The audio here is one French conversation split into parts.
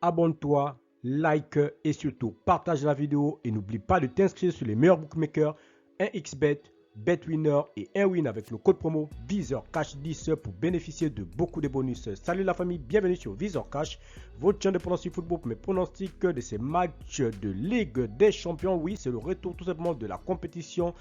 abonne-toi, like et surtout partage la vidéo et n'oublie pas de t'inscrire sur les meilleurs bookmakers 1xBet, BetWinner et 1win avec le code promo VisorCash10 pour bénéficier de beaucoup de bonus. Salut la famille, bienvenue sur VisorCash, votre chaîne de pronostics football pour mes pronostics de ces matchs de Ligue des Champions. Oui, c'est le retour tout simplement de la compétition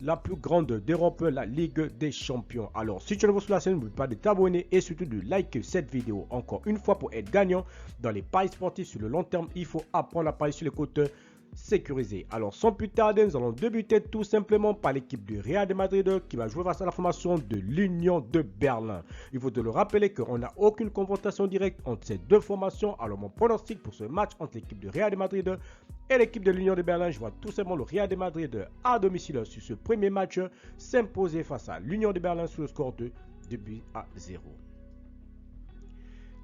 la plus grande d'Europe, la Ligue des Champions. Alors, si tu es nouveau sur la chaîne, n'oublie pas de t'abonner et surtout de liker cette vidéo. Encore une fois, pour être gagnant dans les paris sportifs sur le long terme, il faut apprendre à parier sur les côtes sécurisées. Alors, sans plus tarder, nous allons débuter tout simplement par l'équipe du Real de Madrid qui va jouer face à la formation de l'Union de Berlin. Il faut te le rappeler qu'on n'a aucune confrontation directe entre ces deux formations. Alors, mon pronostic pour ce match entre l'équipe du Real de Madrid et l'équipe de l'Union de Berlin, je vois tout simplement le Real de Madrid à domicile sur ce premier match s'imposer face à l'Union de Berlin sur le score de 2-0.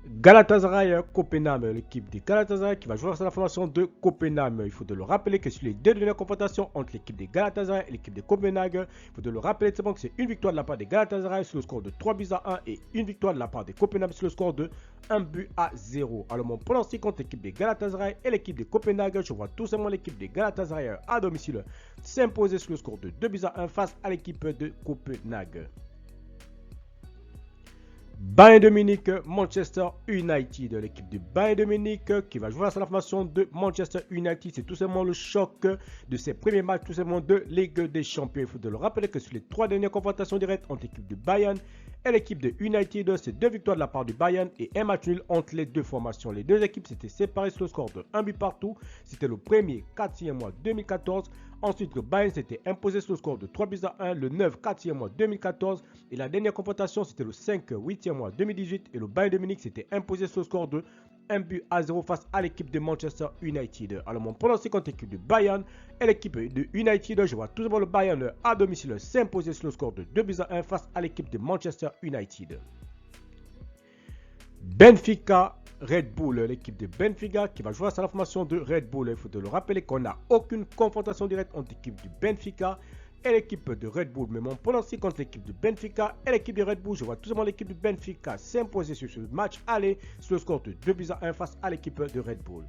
Galatasaray Copenhague, l'équipe de Galatasaray qui va jouer face à la formation de Copenhague. Il faut de le rappeler que sur les deux dernières confrontations entre l'équipe de Galatasaray et l'équipe de Copenhague, il faut de le rappeler que c'est une victoire de la part de Galatasaray sur le score de 3-1 et une victoire de la part de Copenhague sur le score de 1-0. Alors mon pronostic contre l'équipe de Galatasaray et l'équipe de Copenhague, je vois tout simplement l'équipe de Galatasaray à domicile s'imposer sur le score de 2-1 face à l'équipe de Copenhague. Bayern de Munich, Manchester United. L'équipe de Bayern de Munich qui va jouer à la formation de Manchester United. C'est tout simplement le choc de ses premiers matchs, tout simplement de Ligue des Champions. Il faut le rappeler que sur les trois dernières confrontations directes entre l'équipe de Bayern et l'équipe de United, c'est deux victoires de la part du Bayern et un match nul entre les deux formations. Les deux équipes s'étaient séparées sur le score de 1 but partout. C'était le 1er 4e mois 2014. Ensuite, le Bayern s'était imposé sur le score de 3-1 le 9 4e mois 2014. Et la dernière confrontation, c'était le 5 8e mois 2018. Et le Bayern de Munich s'était imposé sur le score de 1-0 face à l'équipe de Manchester United. Alors, mon pronostic contre l'équipe de Bayern et l'équipe de United, je vois tout simplement le Bayern à domicile s'imposer sur le score de 2-1 face à l'équipe de Manchester United. Benfica Red Bull, l'équipe de Benfica qui va jouer à la formation de Red Bull. Il faut te le rappeler qu'on n'a aucune confrontation directe entre l'équipe du Benfica et l'équipe de Red Bull. Mais mon pronostic contre l'équipe de Benfica et l'équipe de Red Bull, je vois tout simplement l'équipe de Benfica s'imposer sur ce match aller sur le score de 2-1 face à l'équipe de Red Bull.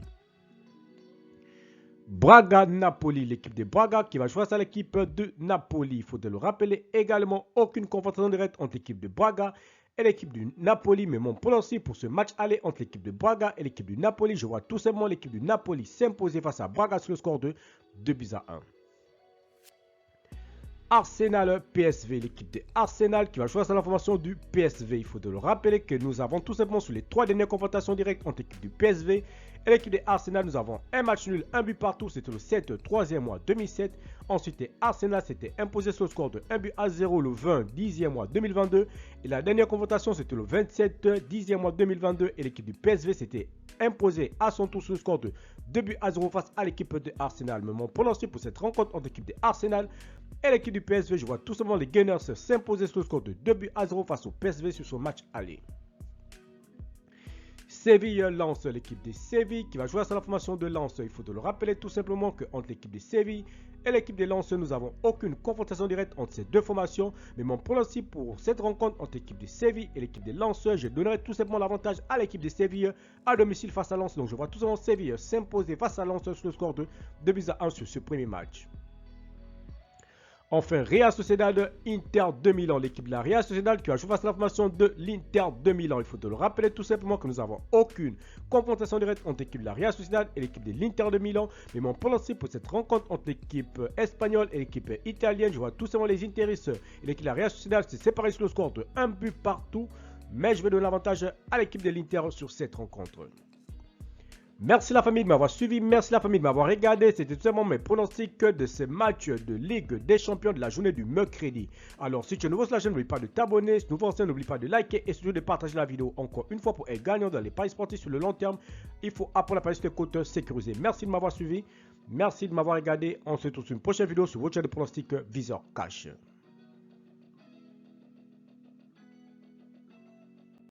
Braga-Napoli, l'équipe de Braga qui va jouer à l'équipe de Napoli. Il faut te le rappeler également, aucune confrontation directe entre l'équipe de Braga et l'équipe du Napoli. Mais mon pronostic pour ce match aller entre l'équipe de Braga et l'équipe du Napoli, je vois tout simplement l'équipe du Napoli s'imposer face à Braga sur le score de 2-1. Arsenal PSV, l'équipe de Arsenal qui va jouer à la formation du PSV. Il faut te le rappeler que nous avons tout simplement sur les trois dernières confrontations directes entre l'équipe du PSV et l'équipe de Arsenal, nous avons un match nul, un but partout, c'était le 7 3e mois 2007. Ensuite, Arsenal s'était imposé sur le score de 1-0 le 20 10e mois 2022. Et la dernière confrontation, c'était le 27 10e mois 2022. Et l'équipe du PSV s'était imposée à son tour sur le score de 2-0 face à l'équipe de Arsenal. Mais mon pronostic pour cette rencontre entre l'équipe de Arsenal et l'équipe du PSV, je vois tout simplement les Gunners s'imposer sur le score de 2-0 face au PSV sur son match aller. Séville lance, l'équipe de Séville qui va jouer à la formation de Lens. Il faut te le rappeler tout simplement qu'entre l'équipe de Séville et l'équipe de Lens, nous n'avons aucune confrontation directe entre ces deux formations. Mais mon pronostic pour cette rencontre entre l'équipe de Séville et l'équipe de Lens, je donnerai tout simplement l'avantage à l'équipe de Séville à domicile face à Lens. Donc je vois tout simplement Séville s'imposer face à Lens sur le score de 2-1 sur ce premier match. Enfin, Real Sociedad Inter de Milan, l'équipe de la Real Sociedad qui va jouer face à la formation de l'Inter de Milan. Il faut te le rappeler tout simplement que nous n'avons aucune confrontation directe entre l'équipe de la Real Sociedad et l'équipe de l'Inter de Milan. Mais mon pronostic pour cette rencontre entre l'équipe espagnole et l'équipe italienne, je vois tout simplement les Interistes et l'équipe de la Real Sociedad se séparer sur le score de 1 but partout. Mais je vais donner l'avantage à l'équipe de l'Inter sur cette rencontre. Merci la famille de m'avoir suivi, merci la famille de m'avoir regardé. C'était tout simplement mes pronostics de ces matchs de Ligue des Champions de la journée du mercredi. Alors si tu es nouveau sur la chaîne, n'oublie pas de t'abonner. Si tu es nouveau ancien, n'oublie pas de liker et surtout de partager la vidéo. Encore une fois, pour être gagnant dans les paris sportifs sur le long terme, il faut apprendre à parier sur les côtes sécurisées. Merci de m'avoir suivi, merci de m'avoir regardé. On se retrouve sur une prochaine vidéo sur votre chaîne de pronostics VisorCash.